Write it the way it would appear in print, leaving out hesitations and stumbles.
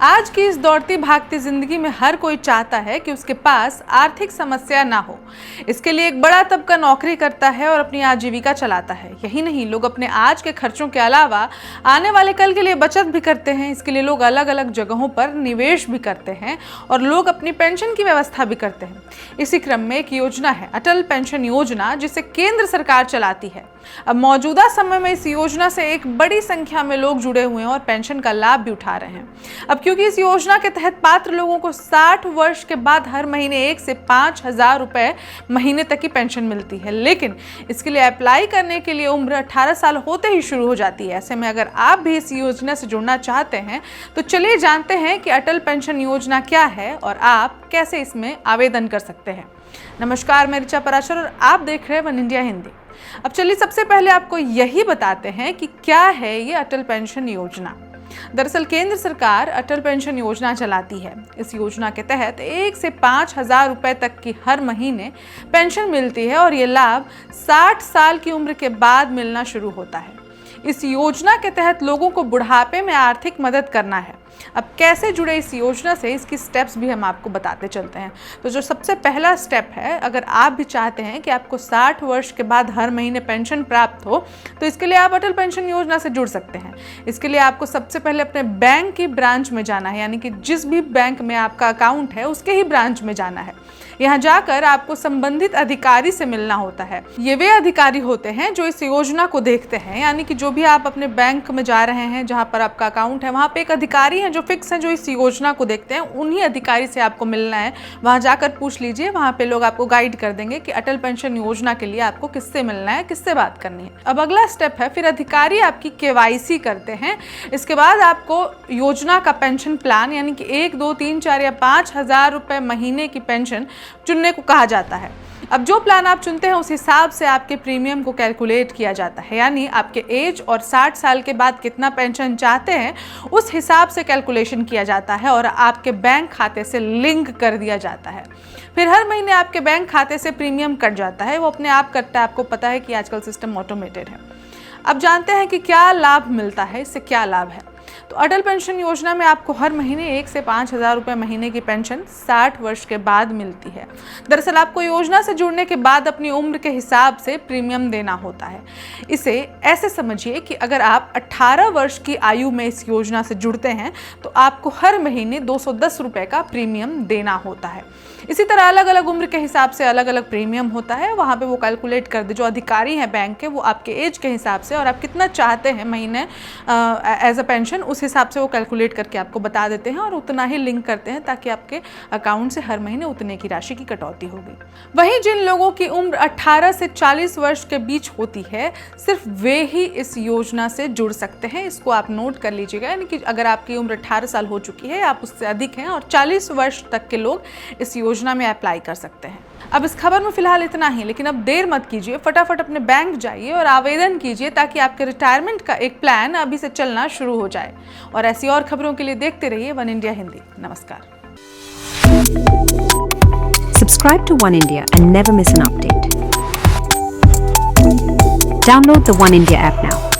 आज की इस दौड़ती भागती जिंदगी में हर कोई चाहता है कि उसके पास आर्थिक समस्या ना हो। इसके लिए एक बड़ा तबका नौकरी करता है और अपनी आजीविका चलाता है। यही नहीं, लोग अपने आज के खर्चों के अलावा आने वाले कल के लिए बचत भी करते हैं। इसके लिए लोग अलग अलग जगहों पर निवेश भी करते हैं और लोग अपनी पेंशन की व्यवस्था भी करते हैं। इसी क्रम में एक योजना है अटल पेंशन योजना, जिसे केंद्र सरकार चलाती है। अब मौजूदा समय में इस योजना से एक बड़ी संख्या में लोग जुड़े हुए हैं और पेंशन का लाभ भी उठा रहे हैं। अब क्योंकि इस योजना के तहत पात्र लोगों को 60 वर्ष के बाद हर महीने 1 से 5,000 रुपए महीने तक की पेंशन मिलती है, लेकिन इसके लिए अप्लाई करने के लिए उम्र 18 साल होते ही शुरू हो जाती है। ऐसे में अगर आप भी इस योजना से जुड़ना चाहते हैं तो चलिए जानते हैं कि अटल पेंशन योजना क्या है और आप कैसे इसमें आवेदन कर सकते हैं। नमस्कार, मैं ऋचा पराशर और आप देख रहे हैं वन इंडिया हिंदी। अब चलिए सबसे पहले आपको यही बताते हैं कि क्या है ये अटल पेंशन योजना। दरअसल केंद्र सरकार अटल पेंशन योजना चलाती है। इस योजना के तहत 1 से 5,000 रुपए तक की हर महीने पेंशन मिलती है और ये लाभ 60 साल की उम्र के बाद मिलना शुरू होता है। इस योजना के तहत लोगों को बुढ़ापे में आर्थिक मदद करना है। अब कैसे जुड़े इस योजना से, इसकी स्टेप्स भी हम आपको बताते चलते हैं। तो जो सबसे पहला स्टेप है, अगर आप भी चाहते हैं कि आपको 60 वर्ष के बाद हर महीने पेंशन प्राप्त हो तो इसके लिए आप अटल पेंशन योजना से जुड़ सकते हैं। इसके लिए आपको सबसे पहले अपने बैंक की ब्रांच में जाना है, यानी कि जिस भी बैंक में आपका अकाउंट है उसके ही ब्रांच में जाना है। यहाँ जाकर आपको संबंधित अधिकारी से मिलना होता है। ये वे अधिकारी होते हैं जो इस योजना को देखते हैं, यानी कि जो भी आप अपने बैंक में जा रहे हैं, जहाँ पर आपका अकाउंट है, वहाँ पे एक अधिकारी हैं जो फिक्स हैं, जो इस योजना को देखते हैं। उन्हीं अधिकारी से आपको मिलना है। वहाँ जाकर पूछ लीजिए, वहाँ पे लोग आपको गाइड कर देंगे कि अटल पेंशन योजना के लिए आपको किससे मिलना है, किससे बात करनी है। अब अगला स्टेप है, फिर अधिकारी आपकी KYC करते हैं। इसके बाद आपको योजना का पेंशन प्लान, यानी कि 1, 2, 3, 4 या 5,000 रुपए महीने की पेंशन चुनने को कहा जाता है। अब जो प्लान आप चुनते हैं उस हिसाब से आपके प्रीमियम को कैलकुलेट किया जाता है, यानी आपके एज और 60 साल के बाद कितना पेंशन चाहते हैं उस हिसाब से कैलकुलेशन किया जाता है और आपके बैंक खाते से लिंक कर दिया जाता है। फिर हर महीने आपके बैंक खाते से प्रीमियम कट जाता है, वो अपने आप कटता है। आपको पता है कि आजकल सिस्टम ऑटोमेटेड है। अब जानते हैं कि क्या लाभ मिलता है, इससे क्या लाभ है। तो अटल पेंशन योजना में आपको हर महीने 1 से 5,000 रुपए महीने की पेंशन 60 वर्ष के बाद मिलती है। दरअसल आपको योजना से जुड़ने के बाद अपनी उम्र के हिसाब से प्रीमियम देना होता है। इसे ऐसे समझिए कि अगर आप 18 वर्ष की आयु में इस योजना से जुड़ते हैं तो आपको हर महीने 210 रुपए का प्रीमियम देना होता है। इसी तरह अलग अलग उम्र के हिसाब से अलग अलग प्रीमियम होता है। वहाँ पे वो कैलकुलेट कर दे, जो अधिकारी हैं बैंक के, वो आपके एज के हिसाब से और आप कितना चाहते हैं महीने एज अ पेंशन, उस हिसाब से वो कैलकुलेट करके आपको बता देते हैं और उतना ही लिंक करते हैं ताकि आपके अकाउंट से हर महीने उतने की राशि की कटौती होगी। वहीं जिन लोगों की उम्र 18 से 40 वर्ष के बीच होती है, सिर्फ वे ही इस योजना से जुड़ सकते हैं। इसको आप नोट कर लीजिएगा, यानी कि अगर आपकी उम्र 18 साल हो चुकी है, आप उससे अधिक हैं और 40 वर्ष तक के लोग इस योजना में अप्लाई कर सकते हैं। अब इस खबर में फिलहाल इतना ही, लेकिन अब देर मत कीजिए, फटाफट अपने बैंक जाइए और आवेदन कीजिए ताकि आपके रिटायरमेंट का एक प्लान अभी से चलना शुरू हो जाए। और ऐसी और खबरों के लिए देखते रहिए वन इंडिया हिंदी। नमस्कार। Subscribe to One India and never miss an update. Download the One India app now.